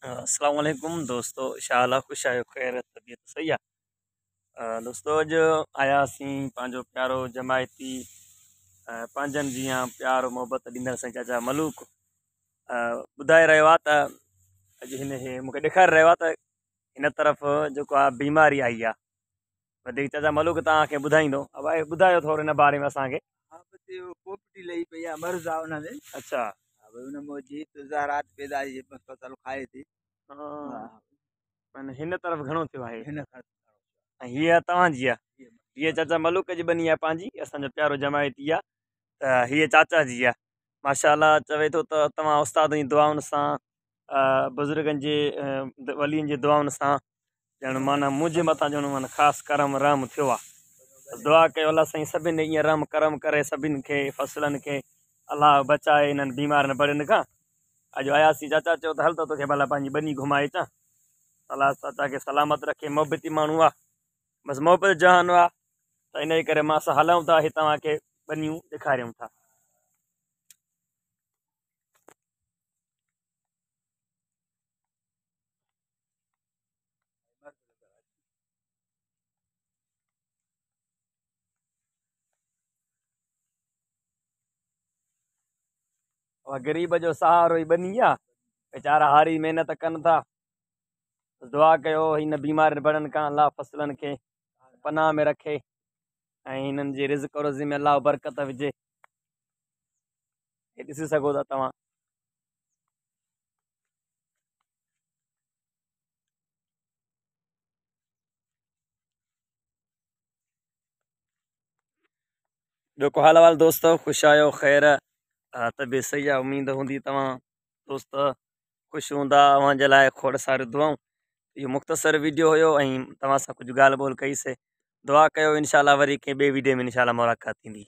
अस्सलाम वालेकुम दोस्तों, शाला खुश आयो ख़ैर तबीयत सही है। दोस्तों अज आया सी पांजो प्यारो जमायती पंजन जियां प्यार मोहब्बत ॾींदड़ साईं चाचा मलूक ॿुधाए रहियो आहे त अॼु हिन मूंखे ॾेखारे रहियो आहे त हिन तरफ़ जेको आहे बीमारी आई आहे। वधीक चाचा मलूक तव्हांखे ॿुधाईंदो। अब भाई ॿुधायो थोरो हिन बारे में असांखे। हाँ बच्चे वो पोपटी लई पई आहे मर्ज़ आहे उन में। अच्छा हाँ भाई उन में जीत ज़हरात पैदा जी अस्पताल खाए थी। हाँ माने हिन तरफ़ घणो थियो आहे। हिन खां ऐं हीअ तव्हांजी आहे। हीअ चाचा मलूक जी बनी आहे पंहिंजी, असांजो प्यारो जमायती आहे। त हीअ चाचा जी आहे। माशाअल्लाह चवे थो त तव्हां उस्तादनि जी दुआउनि सां बुज़ुर्गनि जे वलीनि जी दुआउनि सां ॼण माना मुंहिंजे मथां ॼण माना ख़ासि करम रहम थियो आहे। दुआ कयो अलाह साईं सभिनि ईअं रहम करम करे सभिनि खे फ़सलनि खे अलाह बचाए इन्हनि बीमारनि बड़ियुनि खां। अॼु आयासीं चाचा चयो त हल त तोखे भला पंहिंजी बनी घुमाए अचां। अलाह चाचा खे सलामत रखे, मोहबती माण्हू आहे, बसि मोहबत जहान आहे। त इन करे मां असां हलूं था हे तव्हांखे बनियूं ॾेखारियूं था। ग़रीब जो सहारो ई बनी आहे। वीचारा हारी महिनत कनि था। दुआ कयो हिन बीमारियुनि बड़नि खां अलाह फ़सलनि खे पनाह में रखे ऐं हिननि जी रिज़्क़ रोज़ी में अलाह बरकत विझे। हे ॾिसी सघो था तव्हां। ॿियो को हाल अहवाल दोस्त? ख़ुशि आहियो ख़ैर? तबियत सही आहे, उमेद हूंदी तव्हां दोस्त ख़ुशि हूंदा। अव्हांजे लाइ खोड़ सारियूं दुआऊं। इहो मुख़्तसर वीडियो हुयो ऐं तव्हां सां कुझु ॻाल्हि ॿोल कईसीं। दुआ कयो इनशाला वरी कंहिं ॿिए वीडियो में इनशाला मुलाक़ात थींदी।